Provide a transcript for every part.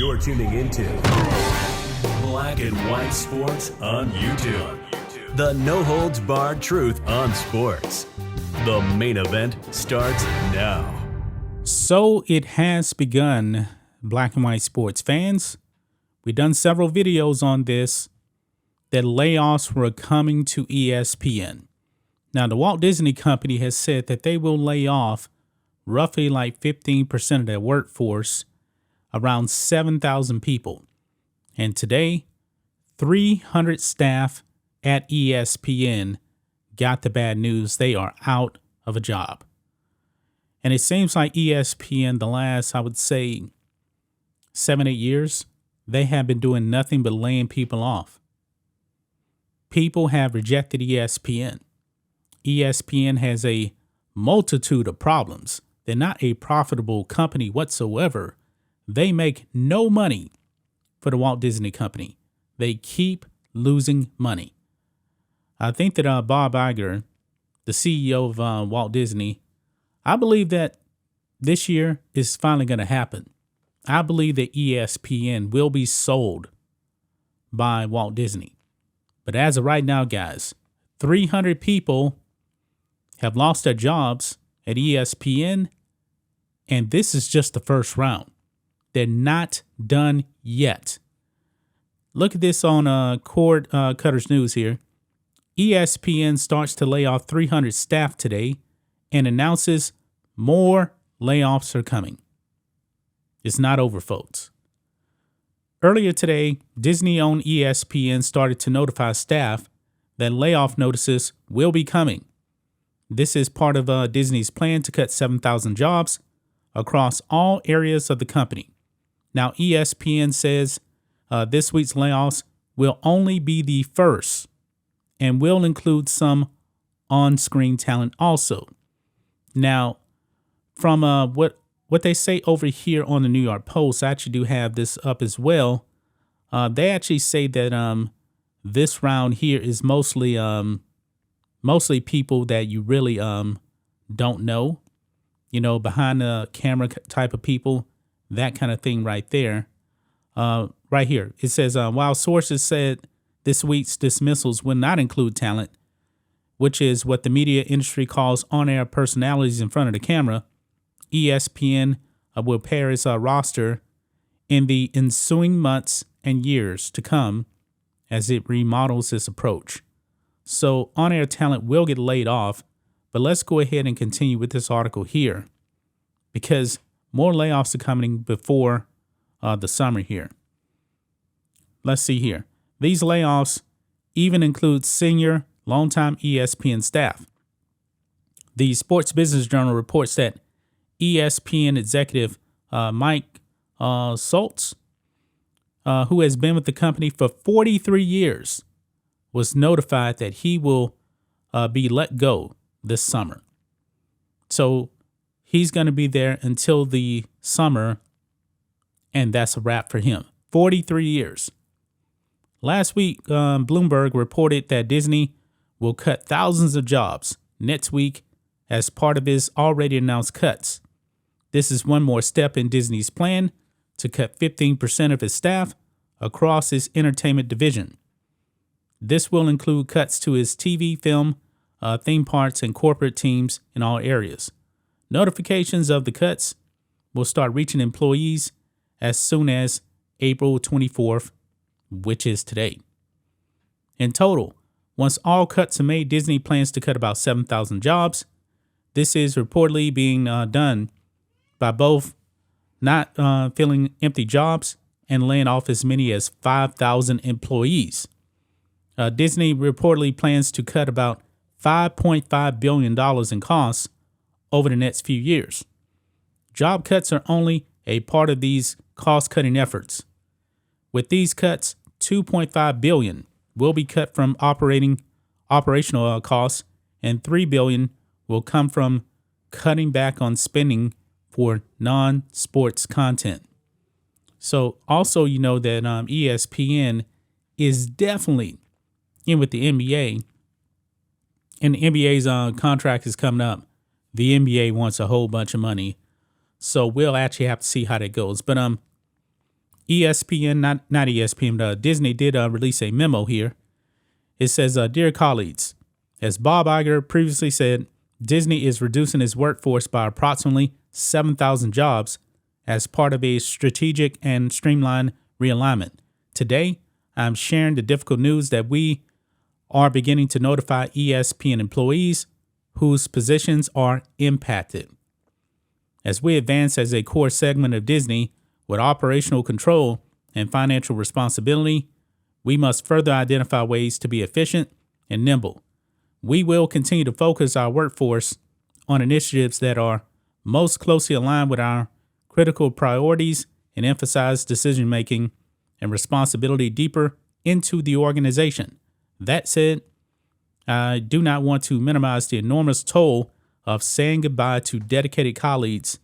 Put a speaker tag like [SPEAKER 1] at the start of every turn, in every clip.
[SPEAKER 1] You're tuning into Black and White Sports on YouTube. The no-holds-barred truth on sports. The main event starts now.
[SPEAKER 2] So it has begun, Black and White Sports fans. We've done several videos on this, that layoffs were coming to ESPN. Now, the Walt Disney Company has said that they will lay off roughly like 15% of their workforce, around 7,000 people. And today, 300 staff at ESPN got the bad news. They are out of a job. And it seems like ESPN, the last, I would say, 7-8 years, they have been doing nothing but laying people off. People have rejected ESPN. ESPN has a multitude of problems. They're not a profitable company whatsoever. They make no money for the Walt Disney Company. They keep losing money. I think that Bob Iger, the CEO of Walt Disney, I believe that this year is finally going to happen. I believe that ESPN will be sold by Walt Disney. But as of right now, guys, 300 people have lost their jobs at ESPN, and this is just the first round. They're not done yet. Look at this on Cord Cutters News here. ESPN starts to lay off 300 staff today and announces more layoffs are coming. It's not over, folks. Earlier today, Disney-owned ESPN started to notify staff that layoff notices will be coming. This is part of Disney's plan to cut 7,000 jobs across all areas of the company. Now, ESPN says this week's layoffs will only be the first and will include some on-screen talent also. Now, from what they say over here on the New York Post, I actually do have this up as well. They actually say that this round here is mostly people that you really don't know, behind the camera type of people, that kind of thing right there. Right here, it says, while sources said this week's dismissals will not include talent, which is what the media industry calls on-air personalities in front of the camera, ESPN will pare its roster in the ensuing months and years to come as it remodels its approach. So on-air talent will get laid off, but let's go ahead and continue with this article here because more layoffs are coming before the summer here. Let's see here. These layoffs even include senior, longtime ESPN staff. The Sports Business Journal reports that ESPN executive Mike Schultz, who has been with the company for 43 years, was notified that he will be let go this summer. So he's going to be there until the summer, and that's a wrap for him. 43 years. Last week, Bloomberg reported that Disney will cut thousands of jobs next week as part of his already announced cuts. This is one more step in Disney's plan to cut 15% of its staff across its entertainment division. This will include cuts to its TV, film, theme parks, and corporate teams in all areas. Notifications of the cuts will start reaching employees as soon as April 24th, which is today. In total, once all cuts are made, Disney plans to cut about 7,000 jobs. This is reportedly being done by both not filling empty jobs and laying off as many as 5,000 employees. Disney reportedly plans to cut about $5.5 billion in costs over the next few years. Job cuts are only a part of these cost-cutting efforts. With these cuts, $2.5 billion will be cut from operational costs, and $3 billion will come from cutting back on spending for non-sports content. So also, that ESPN is definitely in with the NBA, and the NBA's contract is coming up. The NBA wants a whole bunch of money, so we'll actually have to see how that goes. But ESPN, not ESPN, Disney did release a memo here. It says, Dear colleagues, as Bob Iger previously said, Disney is reducing its workforce by approximately 7,000 jobs as part of a strategic and streamlined realignment. Today, I'm sharing the difficult news that we are beginning to notify ESPN employees whose positions are impacted. As we advance as a core segment of Disney with operational control and financial responsibility, we must further identify ways to be efficient and nimble. We will continue to focus our workforce on initiatives that are most closely aligned with our critical priorities and emphasize decision-making and responsibility deeper into the organization. That said, I do not want to minimize the enormous toll of saying goodbye to dedicated colleagues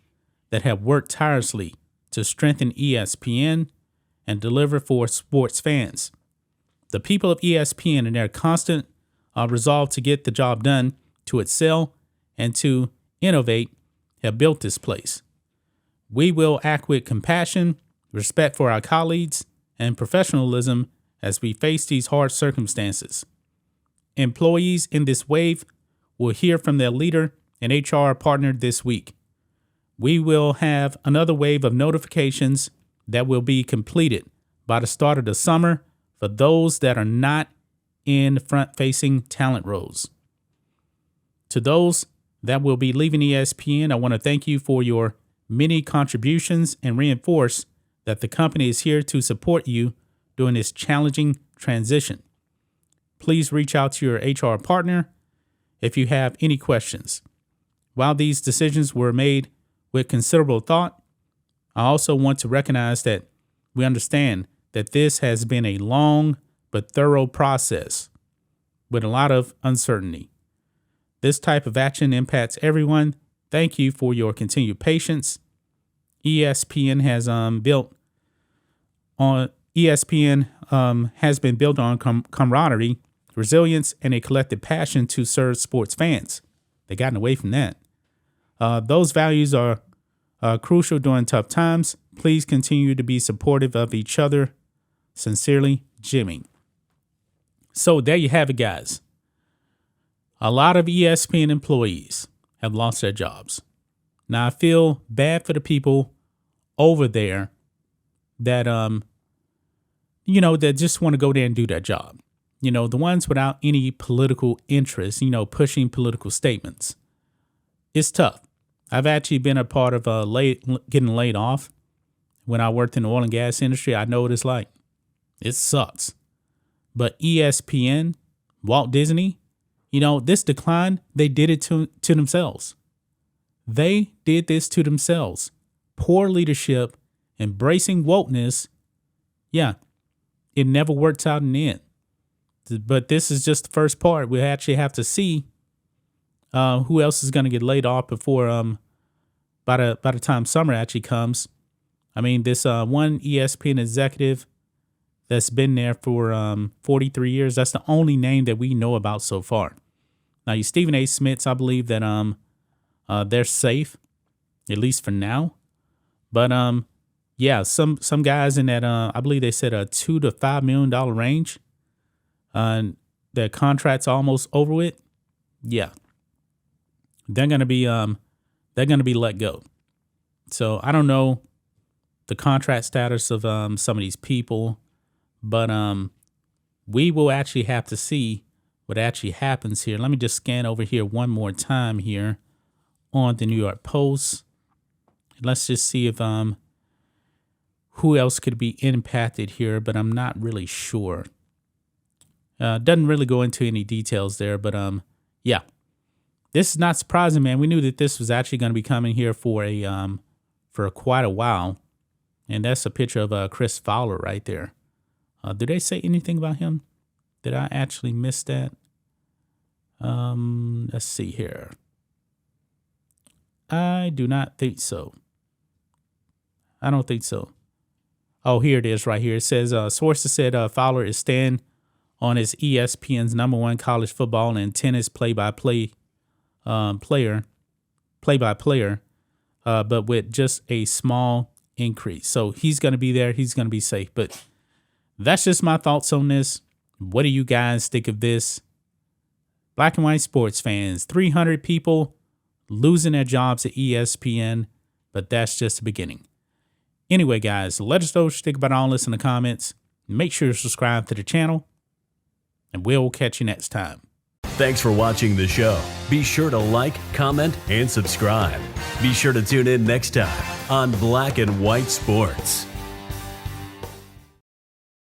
[SPEAKER 2] that have worked tirelessly to strengthen ESPN and deliver for sports fans. The people of ESPN and their constant resolve to get the job done, to excel, and to innovate have built this place. We will act with compassion, respect for our colleagues, and professionalism as we face these hard circumstances. Employees in this wave will hear from their leader and HR partner this week. We will have another wave of notifications that will be completed by the start of the summer for those that are not in front-facing talent roles. To those that will be leaving ESPN, I want to thank you for your many contributions and reinforce that the company is here to support you during this challenging transition. Please reach out to your HR partner if you have any questions. While these decisions were made with considerable thought, I also want to recognize that we understand that this has been a long but thorough process with a lot of uncertainty. This type of action impacts everyone. Thank you for your continued patience. ESPN has been built on camaraderie, resilience, and a collective passion to serve sports fans. They've gotten away from that. Those values are crucial during tough times. Please continue to be supportive of each other. Sincerely, Jimmy. So there you have it, guys. A lot of ESPN employees have lost their jobs. Now, I feel bad for the people over there that, that just want to go there and do their job. The ones without any political interest, pushing political statements. It's tough. I've actually been a part of getting laid off when I worked in the oil and gas industry. I know what it's like. It sucks. But ESPN, Walt Disney, this decline, they did it to themselves. They did this to themselves. Poor leadership, embracing wokeness. Yeah, it never worked out in the end. But this is just the first part. We actually have to see who else is going to get laid off before by the time summer actually comes. I mean, this one ESPN executive that's been there for 43 years. That's the only name that we know about so far. Now, you Stephen A. Smiths, I believe that they're safe, at least for now. But yeah, some guys in that I believe they said a $2 to $5 million range. Their contract's almost over with. Yeah, they're gonna be let go. So I don't know the contract status of some of these people, but we will actually have to see what actually happens here. Let me just scan over here one more time here on the New York Post. Let's just see if who else could be impacted here, but I'm not really sure. Doesn't really go into any details there, but yeah, this is not surprising, man. We knew that this was actually going to be coming here for quite a while, and that's a picture of Chris Fowler right there. Did they say anything about him? Did I actually miss that? Let's see here. I do not think so. I don't think so. Oh, here it is right here. It says, sources said Fowler is staying on his ESPN's #1 college football and tennis play-by-play player, but with just a small increase. So he's going to be there. He's going to be safe. But that's just my thoughts on this. What do you guys think of this? Black and white sports fans, 300 people losing their jobs at ESPN, but that's just the beginning. Anyway, guys, let us know what you think about all this in the comments. Make sure to subscribe to the channel, and we'll catch you next time.
[SPEAKER 1] Thanks for watching the show. Be sure to like, comment, and subscribe. Be sure to tune in next time on Black and White Sports.